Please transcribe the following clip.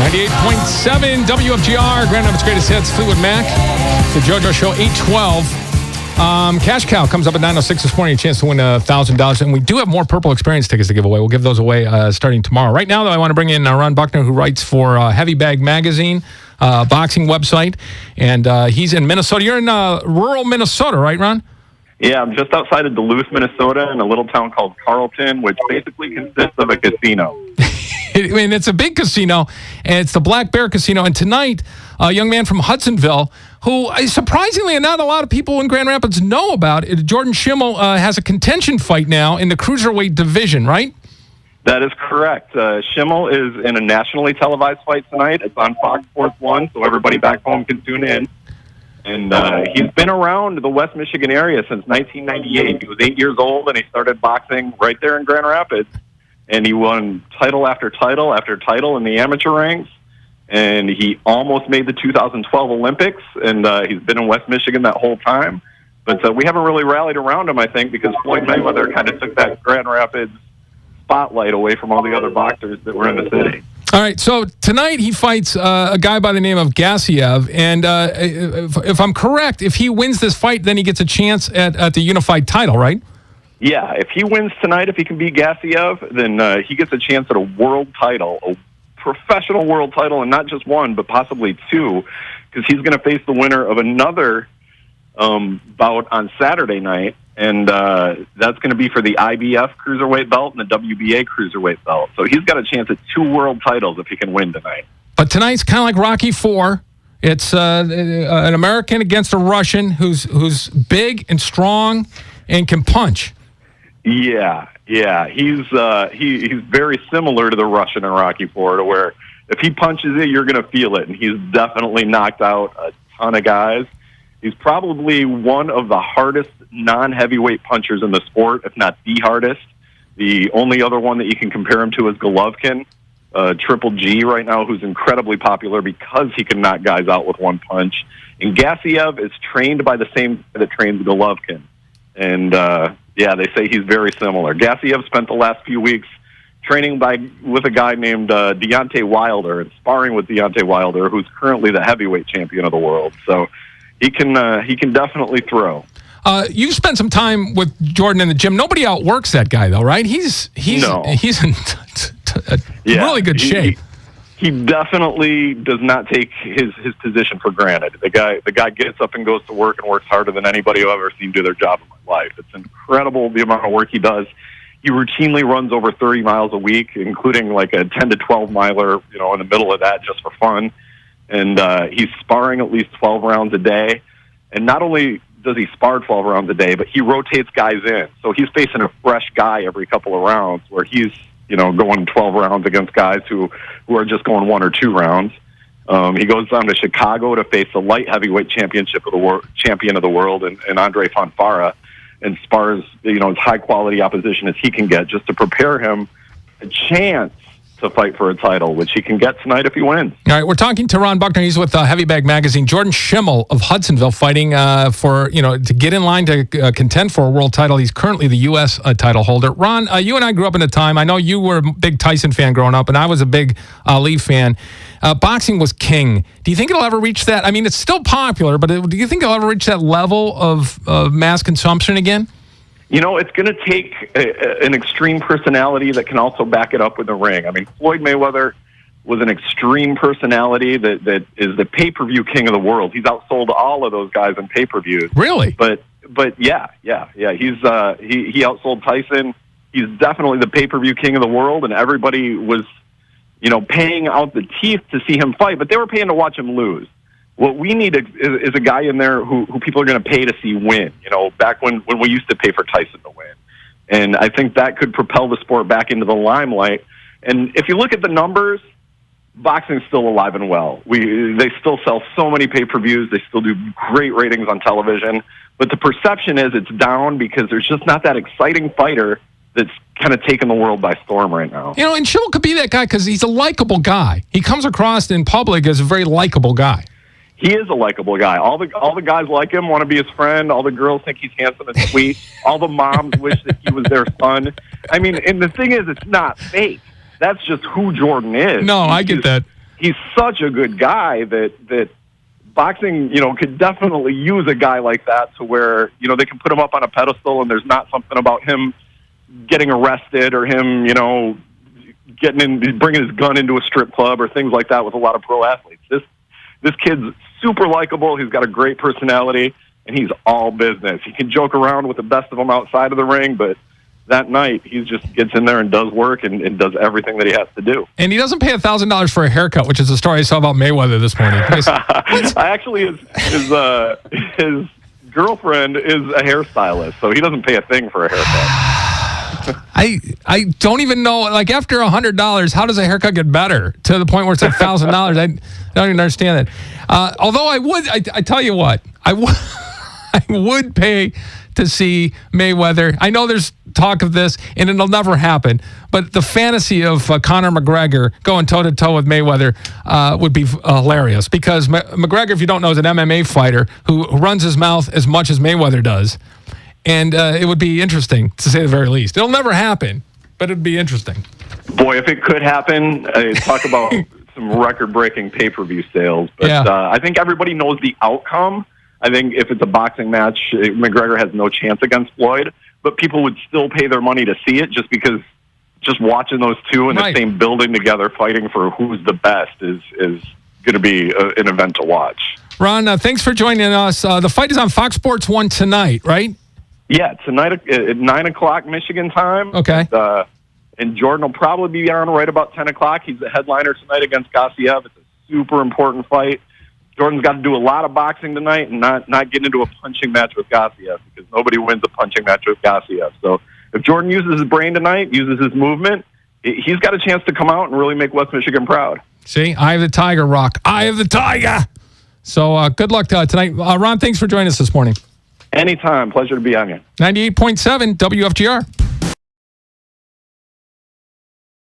98.7 WFGR, Grand Rapids Greatest Hits, Fleetwood Mac. The JoJo Show, 812. Cash Cow comes up at 9:06 this morning. A chance to win $1,000. And we do have more Purple Experience tickets to give away. We'll give those away starting tomorrow. Right now, though, I want to bring in Ron Buckner, who writes for Heavy Bag Magazine, boxing website. And he's in Minnesota. You're in rural Minnesota, right, Ron? Yeah, I'm just outside of Duluth, Minnesota, in a little town called Carlton, which basically consists of a casino. I mean, it's a big casino, and it's the Black Bear Casino. And tonight, a young man from Hudsonville, who surprisingly not a lot of people in Grand Rapids know about, Jordan Shimmell, has a contention fight now in the cruiserweight division, right? That is correct. Shimmell is in a nationally televised fight tonight. It's on Fox Sports 1, so everybody back home can tune in. And he's been around the West Michigan area since 1998. He was 8 years old, and he started boxing right there in Grand Rapids. And he won title after title after title in the amateur ranks. And he almost made the 2012 Olympics, and he's been in West Michigan that whole time. But we haven't really rallied around him, I think, because Floyd Mayweather kind of took that Grand Rapids spotlight away from all the other boxers that were in the city. All right, so tonight he fights a guy by the name of Gassiev, and if I'm correct, if he wins this fight, then he gets a chance at the unified title, right? Yeah, if he wins tonight, if he can beat Gassiev, then he gets a chance at a world title, a professional world title, and not just one, but possibly two, because he's going to face the winner of another bout on Saturday night, and that's going to be for the IBF cruiserweight belt and the WBA cruiserweight belt. So he's got a chance at two world titles if he can win tonight. But tonight's kind of like Rocky IV. It's an American against a Russian who's big and strong and can punch. Yeah. He's very similar to the Russian in Rocky IV, to where if he punches it, you're going to feel it, and he's definitely knocked out a ton of guys. He's probably one of the hardest non-heavyweight punchers in the sport, if not the hardest. The only other one that you can compare him to is Golovkin, Triple G right now, who's incredibly popular because he can knock guys out with one punch. And Gassiev is trained by the same guy that trains Golovkin. And, they say he's very similar. Gassiev spent the last few weeks training with a guy named Deontay Wilder and sparring with Deontay Wilder, who's currently the heavyweight champion of the world. So he can definitely throw. You spent some time with Jordan in the gym. Nobody outworks that guy, though, right? He's in really good shape. He definitely does not take his position for granted. The guy gets up and goes to work and works harder than anybody I've ever seen do their job in my life. It's incredible the amount of work he does. He routinely runs over 30 miles a week, including like a 10 to 12 miler, in the middle of that just for fun. And he's sparring at least 12 rounds a day. And not only does he spar 12 rounds a day, but he rotates guys in. So he's facing a fresh guy every couple of rounds, where he's going 12 rounds against guys who are just going 1 or 2 rounds. He goes down to Chicago to face the light heavyweight champion of the world, and Andre Fonfara, and spars as high quality opposition as he can get, just to prepare him a chance to fight for a title, which he can get tonight if he wins. All right, we're talking to Ron Buckner. He's with Heavy Bag Magazine. Jordan Shimmell of Hudsonville fighting to get in line to contend for a world title. He's currently the U.S. Title holder. Ron, you and I grew up in a time, I know you were a big Tyson fan growing up, and I was a big Ali fan. Boxing was king. Do you think it'll ever reach that? I mean, it's still popular, but do you think it'll ever reach that level of mass consumption again? It's going to take an extreme personality that can also back it up with the ring. I mean, Floyd Mayweather was an extreme personality that is the pay-per-view king of the world. He's outsold all of those guys in pay-per-views. Really? But yeah. He outsold Tyson. He's definitely the pay-per-view king of the world, and everybody was, paying out the teeth to see him fight, but they were paying to watch him lose. What we need is a guy in there who people are going to pay to see win, back when we used to pay for Tyson to win. And I think that could propel the sport back into the limelight. And if you look at the numbers, boxing's still alive and well. They still sell so many pay-per-views. They still do great ratings on television. But the perception is it's down because there's just not that exciting fighter that's kind of taking the world by storm right now. And Shimmell could be that guy because he's a likable guy. He comes across in public as a very likable guy. He is a likable guy. All the guys like him, want to be his friend. All the girls think he's handsome and sweet. All the moms wish that he was their son. I mean, and the thing is, it's not fake. That's just who Jordan is. No, I get that. he's such a good guy that boxing, could definitely use a guy like that to where, they can put him up on a pedestal and there's not something about him getting arrested or him, bringing his gun into a strip club or things like that with a lot of pro athletes. This kid's super likable. He's got a great personality, and he's all business. He can joke around with the best of them outside of the ring, but that night, he just gets in there and does work and does everything that he has to do. And he doesn't pay $1,000 for a haircut, which is a story I saw about Mayweather this morning. His girlfriend is a hairstylist, so he doesn't pay a thing for a haircut. I don't even know, like after $100, how does a haircut get better to the point where it's $1,000? I don't even understand that. Although I tell you what, I would pay to see Mayweather. I know there's talk of this, and it'll never happen, but the fantasy of Conor McGregor going toe-to-toe with Mayweather would be hilarious, because McGregor, if you don't know, is an MMA fighter who runs his mouth as much as Mayweather does, and it would be interesting, to say the very least. It'll never happen, but it'd be interesting. Boy, if it could happen, talk about some record-breaking pay-per-view sales, but yeah. I think everybody knows the outcome. I think if it's a boxing match, McGregor has no chance against Floyd, but people would still pay their money to see it just because just watching those two in the same building together fighting for who's the best is going to be an event to watch. Ron, thanks for joining us. The fight is on Fox Sports 1 tonight, right? Yeah, tonight at 9 o'clock Michigan time. Okay. And Jordan will probably be on right about 10 o'clock. He's the headliner tonight against Gassiev. It's a super important fight. Jordan's got to do a lot of boxing tonight and not get into a punching match with Gassiev, because nobody wins a punching match with Gassiev. So if Jordan uses his brain tonight, uses his movement, he's got a chance to come out and really make West Michigan proud. See, Eye of the Tiger, Rock. Eye of the Tiger. So good luck tonight. Ron, thanks for joining us this morning. Anytime. Pleasure to be on you. 98.7 WFGR.